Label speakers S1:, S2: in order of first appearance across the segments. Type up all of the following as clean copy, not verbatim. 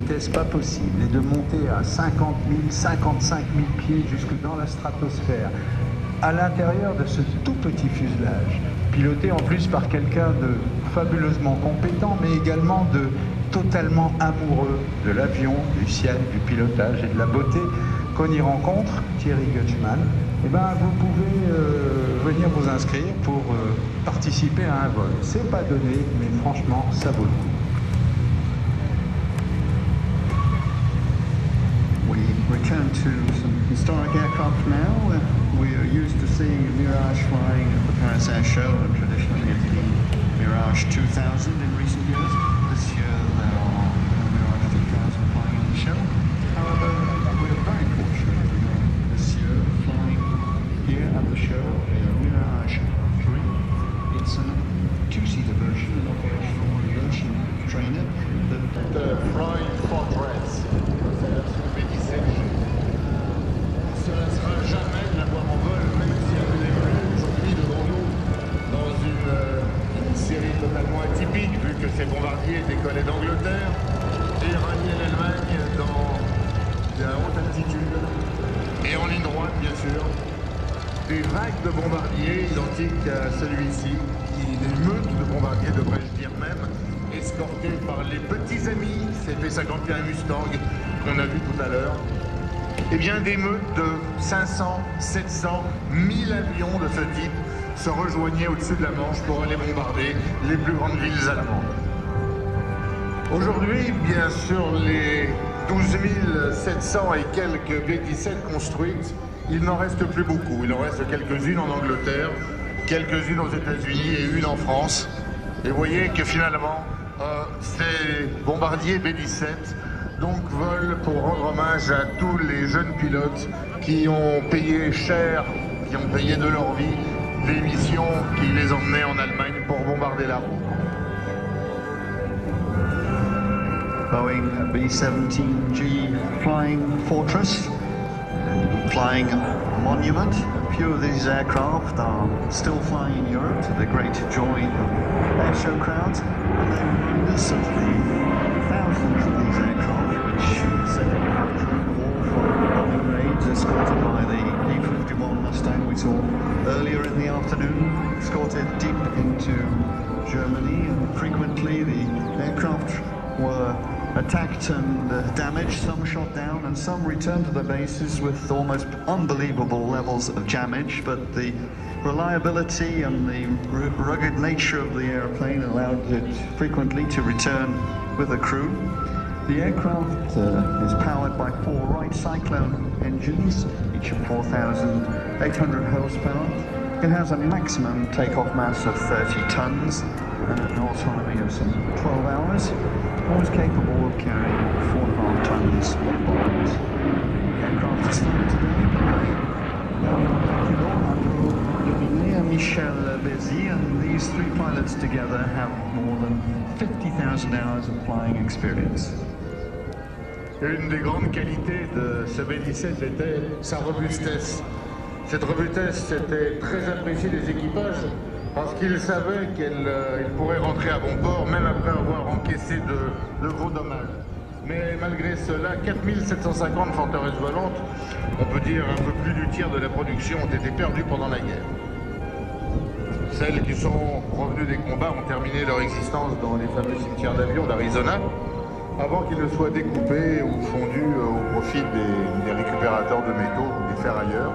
S1: vitesse pas possible et de monter à 50 000, 55 000 pieds jusque dans la stratosphère, à l'intérieur de ce tout petit fuselage, piloté en plus par quelqu'un de fabuleusement compétent, mais également de totalement amoureux de l'avion, du ciel, du pilotage et de la beauté qu'on y rencontre, Thierry Gutschmann, eh ben, vous pouvez venir vous inscrire pour participer à un vol. C'est pas donné, mais franchement, ça vaut le coup.
S2: We return to some historic aircraft now. We are used to seeing Mirage flying at the Paris Air Show, and traditionally it's been Mirage 2000 in recent years. This year there are Mirage 2000 flying on the show. However, we're very fortunate this year flying here at the show a Mirage 3. It's a two-seater version, an operational version trainer that
S3: Flying Fortress. Cela ne sera jamais de l'avoir en vol, même si elle évolue aujourd'hui devant nous dans une série totalement atypique, vu que ces bombardiers décollaient d'Angleterre et ralliaient l'Allemagne dans la haute altitude et en ligne droite, bien sûr. Des vagues de bombardiers identiques à celui-ci, des meutes de bombardiers, devrais-je dire même, escortés par les petits amis, ces P-51 Mustang qu'on a vu tout à l'heure. Eh bien, des meutes de 500, 700, 1000 avions de ce type se rejoignaient au-dessus de la Manche pour aller bombarder les plus grandes villes allemandes. Aujourd'hui, bien sûr, les 12 700 et quelques B-17 construites, il n'en reste plus beaucoup. Il en reste quelques-unes en Angleterre, quelques-unes aux États-Unis et une en France. Et vous voyez que finalement, ces bombardiers B-17 donc volent pour rendre hommage à tous les jeunes pilotes qui ont payé cher, qui ont payé de leur vie des missions qui les emmenaient en Allemagne pour bombarder la roue.
S2: Boeing B-17G Flying Fortress, Flying Monument. A few of these aircraft are still flying in Europe to the great joy of airshow crowds, and they remind us of the thousands of these aircraft which set up for bombing raids, escorted by the E-51 Mustang we saw earlier in the afternoon, escorted deep into Germany, and frequently the aircraft were attacked and damaged, some shot down and some returned to their bases with almost unbelievable levels of damage, but the reliability and the rugged nature of the airplane allowed it frequently to return with the crew. The aircraft is powered by 4 Wright Cyclone engines, each of 4,800 horsepower. It has a maximum takeoff mass of 30 tons and an autonomy of some 12 hours. It was capable of carrying 4.5 tons of bombs. The aircraft is flown today by and Michel Bézi, and these 3 pilots together have more than 50,000 hours of flying experience.
S3: Une des grandes qualités de ce B-17 était sa robustesse. Cette robustesse était très appréciée des équipages parce qu'ils savaient qu'ils pourraient rentrer à bon port même après avoir encaissé de gros dommages. Mais malgré cela, 4750 forteresses volantes, on peut dire un peu plus du tiers de la production, ont été perdues pendant la guerre. Celles qui sont revenues des combats ont terminé leur existence dans les fameux cimetières d'avions d'Arizona, avant qu'ils ne soient découpés ou fondus au profit des récupérateurs de métaux, des ferrailleurs.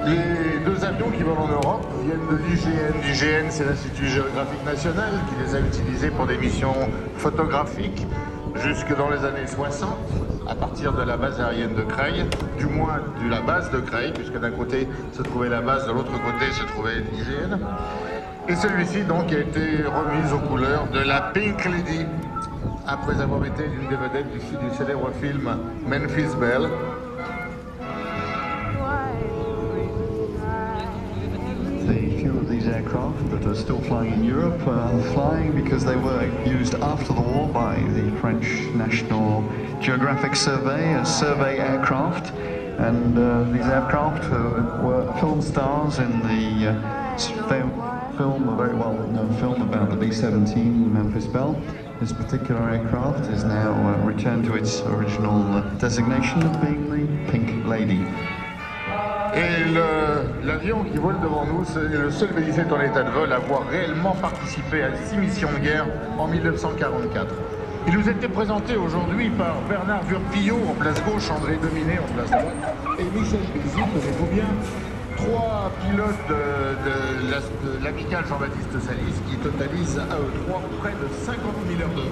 S3: Les 2 avions qui volent en Europe viennent de l'IGN. L'IGN, c'est l'Institut géographique national qui les a utilisés pour des missions photographiques jusque dans les années 60, à partir de la base aérienne de Creil, du moins de la base de Creil, puisque d'un côté se trouvait la base, de l'autre côté se trouvait l'IGN. Et celui-ci donc a été remis aux couleurs de la Pink Lady, après avoir été l'une des vedettes du célèbre film Memphis Belle.
S2: These aircraft that are still flying in Europe are flying because they were used after the war by the French National Geographic Survey as survey aircraft, and these aircraft were film stars in the film, a very well-known film about the B-17 Memphis Belle. This particular aircraft is now returned to its original designation of being the Pink Lady.
S3: Et l'avion qui vole devant nous, c'est le seul Bell-17 en état de vol à avoir réellement participé à 6 missions de guerre en 1944. Il nous était présenté aujourd'hui par Bernard Vurpillot en place gauche, André Dominé en place droite et Michel Bézi, connaissez-vous bien, 3 pilotes de l'amical Jean-Baptiste Salis qui totalisent à eux 3 près de 50 000 heures de vol.